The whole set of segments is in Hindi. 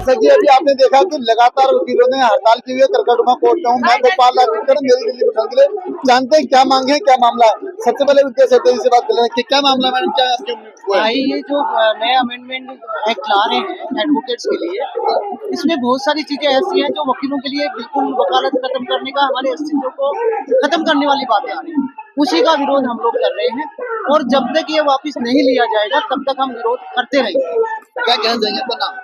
जैसा कि अभी आपने देखा कि लगातार वकीलों ने हड़ताल की हुई है। करकटुमा कोर्ट में हूँ मैं, गोपाल राजपूत, नई दिल्ली पहुंचने के लिए। जानते हैं क्या मांगे हैं, क्या मामला है। सबसे पहले विद्या सैनी से बात कर रहे हैं कि क्या मामला मैडम, क्या आपके ये जो नया अमेंडमेंट एक्ट ला रहे हैं एडवोकेट्स के लिए, इसमें बहुत सारी चीजें ऐसी हैं जो वकीलों के लिए बिल्कुल वकालत खत्म करने का, हमारे अस्तित्व को खत्म करने वाली बातें आ रही हैं। उसी का विरोध हम लोग कर रहे हैं और जब तक ये वापस नहीं लिया जाएगा तब तक हम विरोध करते रहेंगे। क्या कहना चाहेंगे अपना नाम?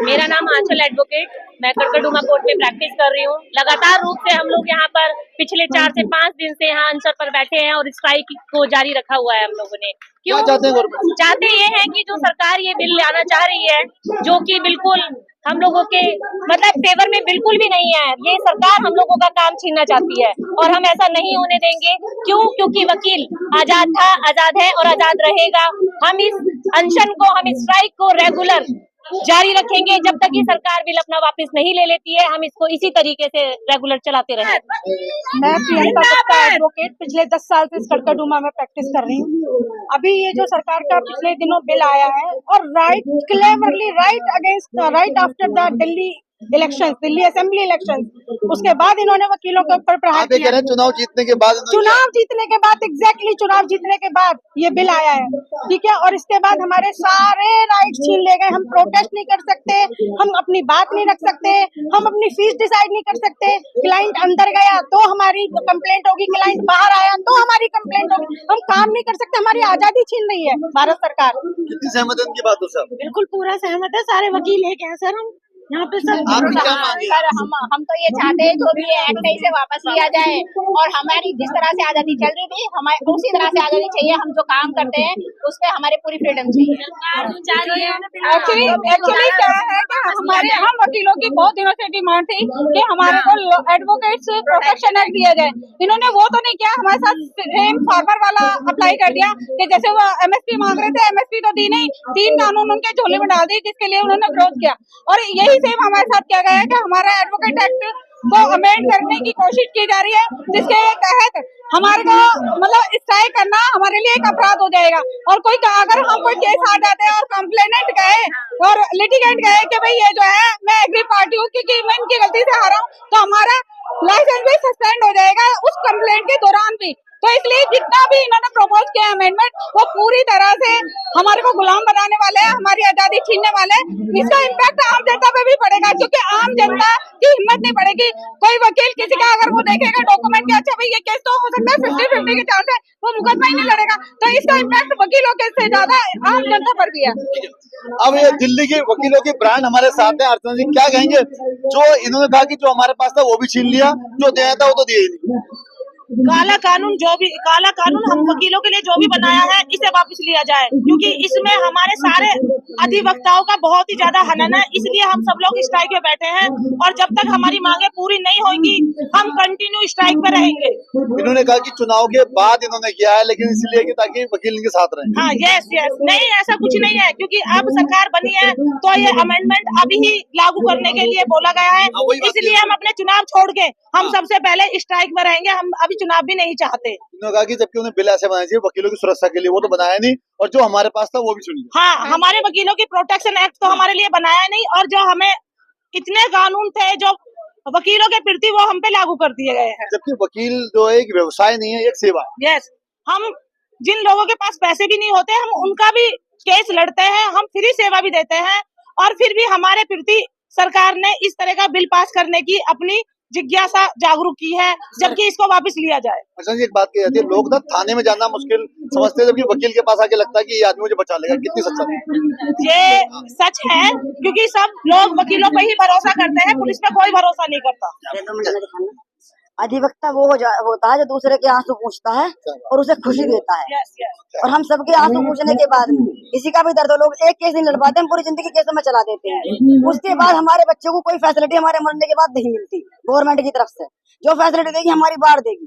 मेरा नाम आंचल एडवोकेट, मैं करकटुमा कोर्ट में प्रैक्टिस कर रही हूँ। लगातार रूप से हम लोग यहाँ पर पिछले 4 से 5 दिन से यहाँ अनशन पर बैठे हैं और स्ट्राइक को जारी रखा हुआ है हम लोगों ने। क्यों चाहते ये हैं कि जो सरकार ये बिल लाना चाह रही है, जो कि बिल्कुल हम लोगों के मतलब फेवर में बिल्कुल भी नहीं है, ये सरकार हम लोगों का काम छीनना चाहती है और हम ऐसा नहीं होने देंगे। क्यों? क्योंकि वकील आजाद था, आजाद है और आजाद रहेगा। हम इस अनशन को, हम इस स्ट्राइक को रेगुलर जारी रखेंगे जब तक ये सरकार बिल अपना वापस नहीं ले लेती है। हम इसको इसी तरीके से रेगुलर चलाते रहेंगे। मैं प्रियंका दत्ता एडवोकेट पिछले 10 साल से इस करकटुमा में प्रैक्टिस कर रही हूँ। अभी ये जो सरकार का पिछले दिनों बिल आया है और right against right after the Delhi elections, Delhi assembly elections, उसके बाद इन्होंने वकीलों के ऊपर प्रहार किया। चुनाव जीतने के बाद एग्जैक्टली चुनाव जीतने के बाद ये बिल आया है, ठीक है। और इसके बाद हमारे सारे राइट्स छीन ले गए। हम प्रोटेस्ट नहीं कर सकते, हम अपनी बात नहीं रख सकते, हम अपनी फीस डिसाइड नहीं कर सकते। क्लाइंट अंदर गया तो हमारी कंप्लेंट होगी, क्लाइंट बाहर आया तो हमारी कंप्लेंट होगी। हम काम नहीं कर सकते, हमारी आजादी छीन रही है भारत सरकार। कितनी सहमत है उनकी बातों से? बिल्कुल पूरा सहमत है, सारे वकील एक हैं सर। हम यहाँ पे सब सर हम तो ये चाहते हैं जो भी एक्ट है इसे वापस लिया जाए और हमारी जिस तरह से आजादी चल रही थी हमारे उसी तरह से आजादी चाहिए। हम जो काम करते हैं उस पर हमारी पूरी फ्रीडम चाहिए। एक्चुअली क्या है कि हम वकीलों की बहुत दिनों से डिमांड थी कि हमारे को एडवोकेट्स प्रोटेक्शन एक्ट दिया जाए। इन्होंने वो तो नहीं किया, हमारे साथ सेम फार्मर वाला अप्लाई कर दिया कि जैसे वो एमएसपी मांग रहे थे, एमएसपी तो दी नहीं, 3 कानून उनके झोले में डाल दी जिसके लिए उन्होंने विरोध किया। और यही सेम हमारे साथ किया गया है कि हमारा एडवोकेट एक्ट को अमेंड करने की कोशिश की जा रही है, जिसके तहत हमारे को मतलब स्ट्राइक करना हमारे लिए एक अपराध हो जाएगा। और अगर हम कोई केस आ जाते हैं और कंप्लेनेंट गए और लिटिगेंट गए कि भाई ये जो है मैं एग्री पार्टी हूँ क्योंकि मैं इनकी गलती से हारा हूँ, तो हमारा लाइसेंस भी सस्पेंड हो जाएगा उस कंप्लेंट के दौरान भी। तो इसलिए जितना भी इन्होंने प्रपोज किया अमेंडमेंट वो पूरी तरह से हमारे को गुलाम बनाने वाले हैं, हमारी आजादी छीनने वाले हैं। इसका इम्पैक्ट आम जनता पे भी पड़ेगा क्योंकि आम जनता की हिम्मत नहीं पड़ेगी। कोई वकील किसी का अगर वो देखेगा डॉक्यूमेंट के अच्छा भाई ये केस तो हो सकता है 50-50 के चांस है, वो मुकदमा ही नहीं लड़ेगा। तो इसका इम्पैक्ट वकीलों के से ज्यादा आम जनता पर भी है। अब ये दिल्ली के वकीलों की ब्रांड हमारे साथ है। अर्चना जी क्या कहेंगे? जो इन्होंने कहा कि जो हमारे पास था वो भी छीन लिया, जो देना था वो तो दिया ही नहीं। काला कानून हम वकीलों के लिए जो भी बनाया है इसे वापस लिया जाए क्योंकि इसमें हमारे सारे अधिवक्ताओं का बहुत ही ज्यादा हनन है। इसलिए हम सब लोग स्ट्राइक पे बैठे हैं और जब तक हमारी मांगे पूरी नहीं होंगी हम कंटिन्यू स्ट्राइक पे रहेंगे। इन्होंने कहा कि चुनाव के बाद इन्होंने किया है, लेकिन इसलिए कि ताकि वकील इनके साथ रहे। हाँ यस नहीं ऐसा कुछ नहीं है क्योंकि अब सरकार बनी है तो ये अमेंडमेंट अभी ही लागू करने के लिए बोला गया है। इसलिए हम अपने चुनाव छोड़ के हम सबसे पहले स्ट्राइक में रहेंगे। हम अभी चुनाव भी नहीं चाहते। उन्होंने कहा कि जबकि उन्हें बिल ऐसे बनाना चाहिए वकीलों की सुरक्षा के लिए, वो तो बनाया नहीं और जो हमारे पास था वो भी सुनिए। हाँ हमारे वकीलों की प्रोटेक्शन एक्ट तो हमारे लिए बनाया नहीं और जो हमें इतने कानून थे जो वकीलों के प्रति वो हम पे लागू कर दिए गए हैं। जबकि वकील जो है एक व्यवसाय नहीं है, एक सेवा है। यस हम जिन लोगों के पास पैसे भी नहीं होते हम उनका भी केस लड़ते हैं, हम फ्री सेवा भी देते हैं और फिर भी हमारे प्रति सरकार ने इस तरह का बिल पास करने की अपनी जिज्ञासा जागरूक की है जबकि इसको वापस लिया जाए। अच्छा जी एक बात कही जाती है, लोग ना थाने में जाना मुश्किल समझते हैं, जबकि वकील के पास आके लगता है कि ये आदमी मुझे बचा लेगा। कितनी सच्चा है ये? सच है क्योंकि सब लोग वकीलों पर ही भरोसा करते हैं, पुलिस पे कोई भरोसा नहीं करता। अधिवक्ता वो होता है जो दूसरे के आंसू पूछता है और उसे खुशी देता है। और हम सबके आंसू पूछने के बाद किसी का भी दर्द हो, लोग एक केस नहीं लड़ पाते, हम पूरी जिंदगी केसों में चला देते हैं। उसके बाद हमारे बच्चों को कोई फैसिलिटी हमारे मरने के बाद नहीं मिलती गवर्नमेंट की तरफ से। जो फैसिलिटी देगी हमारी बाढ़ देगी,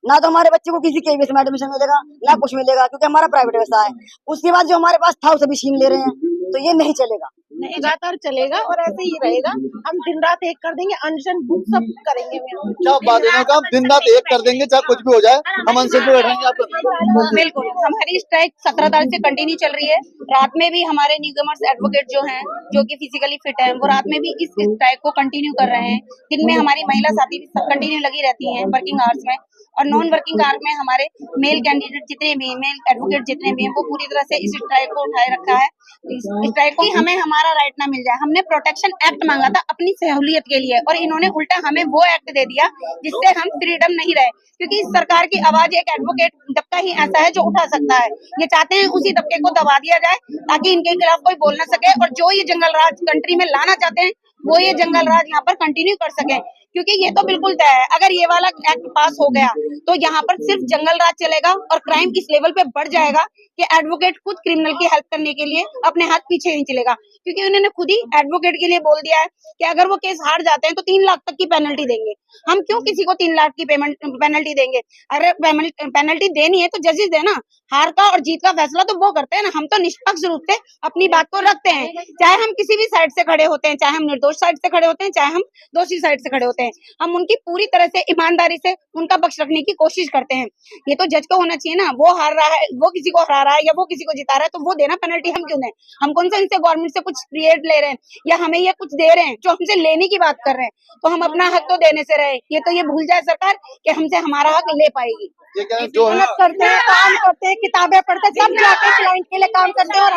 ना तो हमारे बच्चे को किसी केवीएस में एडमिशन मिलेगा ना कुछ मिलेगा क्योंकि हमारा प्राइवेट व्यवसाय है। उसके बाद जो हमारे पास था उसे भी छीन ले रहे हैं, तो ये नहीं चलेगा। लगातार चलेगा और ऐसे ही रहेगा। हम दिन रात एक कर देंगे, अनशन सब करेंगे। क्या बात है का हम दिन रात एक कर देंगे, चाहे कुछ भी हो जाए, हम अनशन पे बैठेंगे आप। बिल्कुल, हमारी स्ट्राइक 17 तारीख से कंटिन्यू चल रही है। रात में भी हमारे न्यूकमर्स एडवोकेट जो हैं, जो कि फिजिकली फिट हैं, वो रात में भी इस स्ट्राइक को कंटिन्यू कर रहे हैं। दिन में हमारी महिला साथी भी कंटिन्यू लगी रहती हैं वर्किंग आवर्स में, और नॉन वर्किंग आवर में हमारे मेल कैंडिडेट जितने भी, मेल एडवोकेट जितने भी हैं, वो पूरी तरह से इस स्ट्राइक को उठाए रखा है। इस स्ट्राइक को हमें हमारा राइट ना मिल जाए। हमने प्रोटेक्शन एक्ट मांगा था अपनी सहूलियत के लिए, और इन्होंने उल्टा हमें वो एक्ट दे दिया जिससे हम फ्रीडम नहीं रहे, क्योंकि इस सरकार की आवाज एक एडवोकेट तबका ही ऐसा है जो उठा सकता है। ये चाहते हैं उसी तबके को दबा दिया जाए ताकि इनके खिलाफ कोई बोल ना सके, और जो ये जंगल राज कंट्री में लाना चाहते हैं वो ये जंगल राज यहाँ पर कंटिन्यू कर सके। क्योंकि ये तो बिल्कुल तय है, अगर ये वाला एक्ट पास हो गया तो यहाँ पर सिर्फ जंगल राज चलेगा और क्राइम इस लेवल पे बढ़ जाएगा कि एडवोकेट खुद क्रिमिनल की हेल्प करने के लिए अपने हाथ पीछे नहीं चलेगा। क्योंकि उन्होंने खुद ही एडवोकेट के लिए बोल दिया है कि अगर वो केस हार जाते हैं तो 3 लाख तक की पेनल्टी देंगे। हम क्यों किसी को 3 लाख की पेनल्टी देंगे? अरे पेनल्टी देनी है तो जजेस देना, हार का और जीत का फैसला तो वो करते हैं ना। हम तो निष्पक्ष रूप से अपनी बात को रखते हैं, चाहे हम किसी भी साइड से खड़े होते हैं, चाहे हम निर्दोष साइड से खड़े होते हैं, चाहे हम दोषी साइड से खड़े होते हैं। हम उनकी पूरी तरह से ईमानदारी से उनका पक्ष रखने की कोशिश करते हैं। ये तो जज को होना चाहिए ना, वो हार रहा है, वो किसी को हरा रहा है या वो किसी को जिता रहा है, तो वो देना पेनल्टी। हम क्यों दें? हम कौन सा इनसे गवर्नमेंट से कुछ क्रिएट ले रहे हैं या हमें ये कुछ दे रहे हैं जो हमसे लेने की बात कर रहे हैं? तो हम अपना हक तो देने से रहे। ये तो ये भूल जाए सरकार कि हमसे हमारा हक ले पाएगी। जो मेहनत करते हैं, काम करते हैं, किताबें पढ़ते हैं, सब जाके क्लाइंट के लिए काम करते हैं, और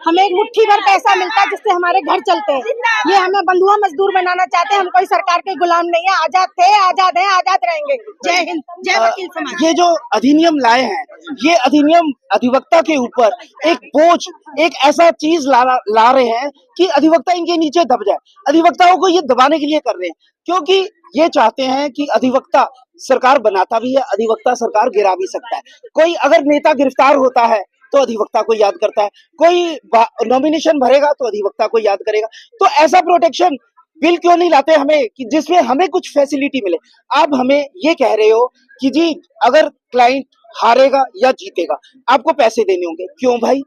हमें एक मुट्ठी भर पैसा मिलता है जिससे हमारे घर चलते हैं। ये हमें बंधुआ मजदूर बनाना चाहते हैं। हम कोई सरकार के गुलाम नहीं है। आजाद थे, आजाद हैं, आजाद रहेंगे। जय हिंद, जय वकील समाज। ये जो अधिनियम लाए हैं, ये अधिनियम अधिवक्ता के ऊपर एक बोझ, एक ऐसा चीज ला रहे हैं कि अधिवक्ता इनके नीचे दब जाए। अधिवक्ताओं को ये दबाने के लिए कर रहे हैं, क्योंकि ये चाहते हैं कि अधिवक्ता सरकार बनाता भी है, अधिवक्ता सरकार गिरा भी सकता है। कोई अगर नेता गिरफ्तार होता है तो अधिवक्ता को याद करता है, कोई नॉमिनेशन भरेगा तो अधिवक्ता को याद करेगा। तो ऐसा प्रोटेक्शन बिल क्यों नहीं लाते हमें कि जिसमें हमें कुछ फैसिलिटी मिले? आप हमें ये कह रहे हो कि जी अगर क्लाइंट हारेगा या जीतेगा आपको पैसे देने होंगे। क्यों भाई?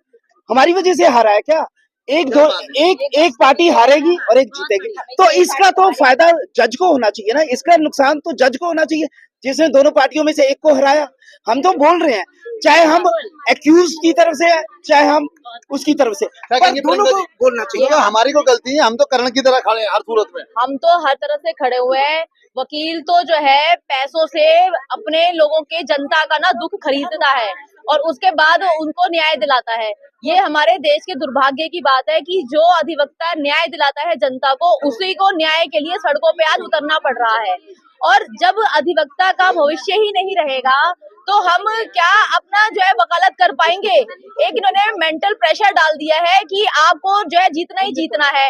हमारी वजह से हारा है क्या? एक पार्टी हारेगी और एक जीतेगी, तो इसका तो फायदा जज को होना चाहिए ना, इसका नुकसान तो जज को होना चाहिए जिसने दोनों पार्टियों में से एक को हराया। हम तो बोल रहे हैं, चाहे हम एक्यूज की तरफ से है चाहे हम उसकी तरफ से, पर दोनों को बोलना चाहिए। तो हमारी को गलती है, हम तो करण की तरह खड़े हैं हर सूरत में। हम तो हर तरह से खड़े हुए हैं। वकील तो जो है पैसों से अपने लोगों के, जनता का ना दुख खरीदता है और उसके बाद उनको न्याय दिलाता है। ये हमारे देश के दुर्भाग्य की बात है कि जो अधिवक्ता न्याय दिलाता है जनता को, उसी को न्याय के लिए सड़कों पे आज उतरना पड़ रहा है। और जब अधिवक्ता का भविष्य ही नहीं रहेगा तो हम क्या अपना जो है वकालत कर पाएंगे? एक इन्होंने मेंटल प्रेशर डाल दिया है कि आपको जो है जीतना ही जीतना है।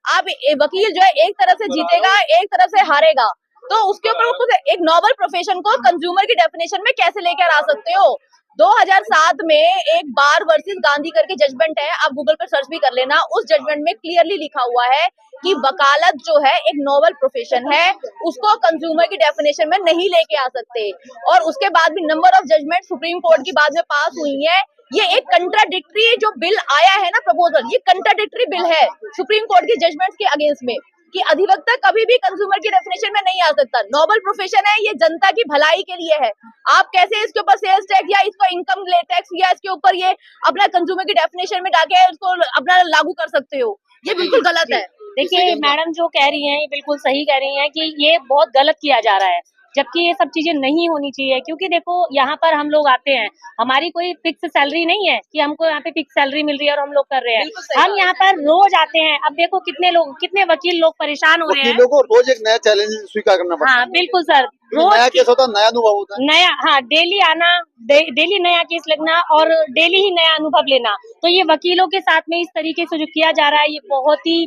आप वकील जो है एक तरफ से जीतेगा, एक तरफ से हारेगा, तो उसके ऊपर खुद एक नॉवल प्रोफेशन को कंज्यूमर की डेफिनेशन में कैसे लेकर आ सकते हो? 2007 में एक बार वर्सेस गांधी करके जजमेंट है, आप गूगल पर सर्च भी कर लेना। उस जजमेंट में क्लियरली लिखा हुआ है कि वकालत जो है एक नॉवल प्रोफेशन है, उसको कंज्यूमर की डेफिनेशन में नहीं लेके आ सकते। और उसके बाद भी number of judgement Supreme Court की बाद में पास हुई है। ये एक कंट्राडिक्टरी जो बिल आया है ना, प्रपोजल, ये कंट्राडिक्टरी बिल है सुप्रीम कोर्ट के जजमेंट के अगेंस्ट में, कि अधिवक्ता कभी भी कंज्यूमर की डेफिनेशन में नहीं आ सकता। नोबल प्रोफेशन है, ये जनता की भलाई के लिए है। आप कैसे इसके ऊपर सेल्स टैक्स या इसको इनकम टैक्स या इसके ऊपर ये अपना कंज्यूमर की डेफिनेशन में डाके उसको अपना लागू कर सकते हो? ये बिल्कुल गलत है। देखिए मैडम जो कह रही हैं ये बिल्कुल सही कह रही हैं कि ये बहुत गलत किया जा रहा है, जबकि ये सब चीजें नहीं होनी चाहिए। क्योंकि देखो यहाँ पर हम लोग आते हैं, हमारी कोई फिक्स सैलरी नहीं है कि हमको यहाँ पे फिक्स सैलरी मिल रही है और हम लोग कर रहे हैं। हम यहाँ पर रोज आते हैं। अब देखो कितने वकील लोग परेशान हो रहे हैं। वकीलों को रोज एक नया चैलेंज स्वीकार करना पड़ता है। हाँ बिल्कुल सर, रोज नया केस होता है, नया अनुभव होता है, नया, हाँ डेली आना, डेली नया केस लगना और डेली ही नया अनुभव लेना। तो ये वकीलों के साथ में इस तरीके से जो किया जा रहा है ये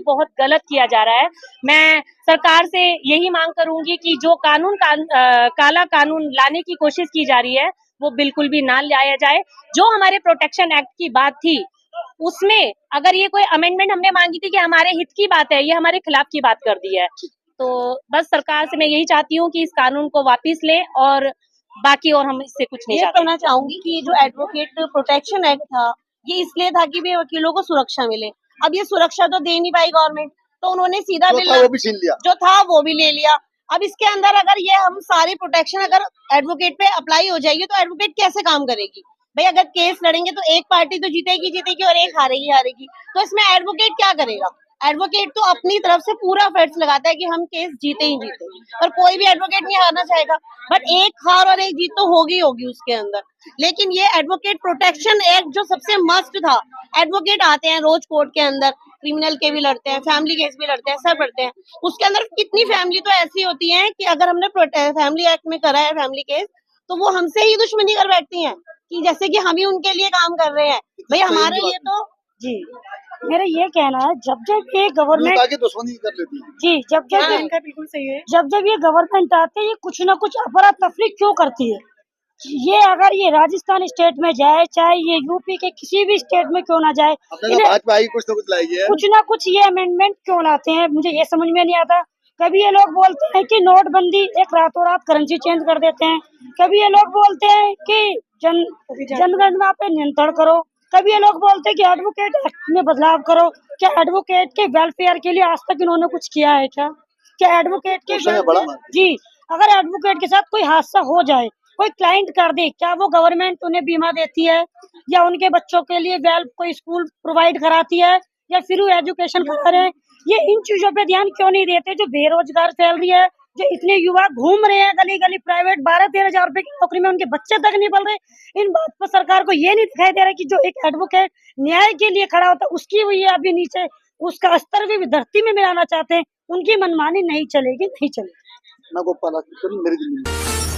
बहुत गलत किया जा रहा है। मैं सरकार से यही मांग करूंगी कि जो काला कानून लाने की कोशिश की जा रही है वो बिल्कुल भी ना लाया जाए। जो हमारे प्रोटेक्शन एक्ट की बात थी उसमें अगर ये कोई अमेंडमेंट हमने मांगी थी कि हमारे हित की बात है, ये हमारे खिलाफ की बात कर दी है। तो बस सरकार से मैं यही चाहती हूँ कि इस कानून को वापस ले और बाकी और हम इससे कुछ नहीं चाहते। कहना चाहूंगी कि जो एडवोकेट प्रोटेक्शन एक्ट था ये इसलिए था कि भी वकीलों को सुरक्षा मिले। अब ये सुरक्षा तो दे नहीं पाई गवर्नमेंट, तो उन्होंने सीधा जो बिल था वो भी छीन लिया। जो था वो भी ले लिया। अब इसके अंदर अगर ये हम सारी प्रोटेक्शन अगर एडवोकेट पे अप्लाई हो जाएगी तो एडवोकेट कैसे काम करेगी भाई? अगर केस लड़ेंगे तो एक पार्टी तो जीतेगी और एक हारेगी, तो इसमें एडवोकेट क्या करेगा? एडवोकेट तो अपनी तरफ से पूरा एफर्ट्स लगाता है कि हम केस जीते ही जीते, और कोई भी एडवोकेट नहीं हारना चाहेगा, बट एक हार और एक जीत तो होगी उसके अंदर। लेकिन ये एडवोकेट प्रोटेक्शन एक्ट जो सबसे मस्ट था, एडवोकेट आते हैं रोज कोर्ट के अंदर, क्रिमिनल के भी लड़ते हैं, फैमिली केस भी लड़ते हैं, सब लड़ते हैं। उसके अंदर कितनी फैमिली तो ऐसी होती है कि अगर हमने फैमिली एक्ट में करा है फैमिली केस, तो वो हमसे ही दुश्मनी कर बैठती हैं कि जैसे कि हम ही उनके लिए काम कर रहे हैं। भाई हमारे लिए तो जी मेरा ये कहना है, जब जब ये गवर्नमेंट आगे दुश्मनी कर लेती है जी, जब जब इनका बिल्कुल सही है, जब ये गवर्नमेंट आती है, ये कुछ ना कुछ अफरा तफरी क्यों करती है? ये अगर ये राजस्थान स्टेट में जाए, चाहे ये यूपी के किसी भी स्टेट में क्यों ना जाए, भाजपा आई कुछ ना कुछ लाएगी है। कुछ ना कुछ ये अमेंडमेंट क्यों लाते हैं, मुझे ये समझ में नहीं आता। कभी ये लोग बोलते हैं कि नोटबंदी, एक रातों रात करेंसी चेंज कर देते हैं। कभी ये लोग बोलते हैं कि जनगणना पे नियंत्रण करो। कभी ये लोग बोलते हैं कि एडवोकेट एक्ट में बदलाव करो। क्या एडवोकेट के वेलफेयर के लिए आज तक इन्होंने कुछ किया है क्या? क्या एडवोकेट के जी, अगर एडवोकेट के साथ कोई हादसा हो जाए, कोई क्लाइंट कर दे, क्या वो गवर्नमेंट उन्हें बीमा देती है, या उनके बच्चों के लिए कोई स्कूल प्रोवाइड कराती है, या फ्री एजुकेशन करा रहे हैं? ये इन चीजों पे ध्यान क्यों नहीं देते? जो बेरोजगार फैल रही है, जो इतने युवा घूम रहे हैं गली गली प्राइवेट, 12-13 हजार रुपए की नौकरी में उनके बच्चे तक नहीं पल रहे, इन बात पर सरकार को ये नहीं दिखाई दे रहा कि जो एक एडवोकेट न्याय के लिए खड़ा होता है, उसकी वो ये अभी नीचे उसका स्तर भी धरती में मिलाना चाहते हैं। उनकी मनमानी नहीं चलेगी। मैं गोपाल मेरी जिंदगी।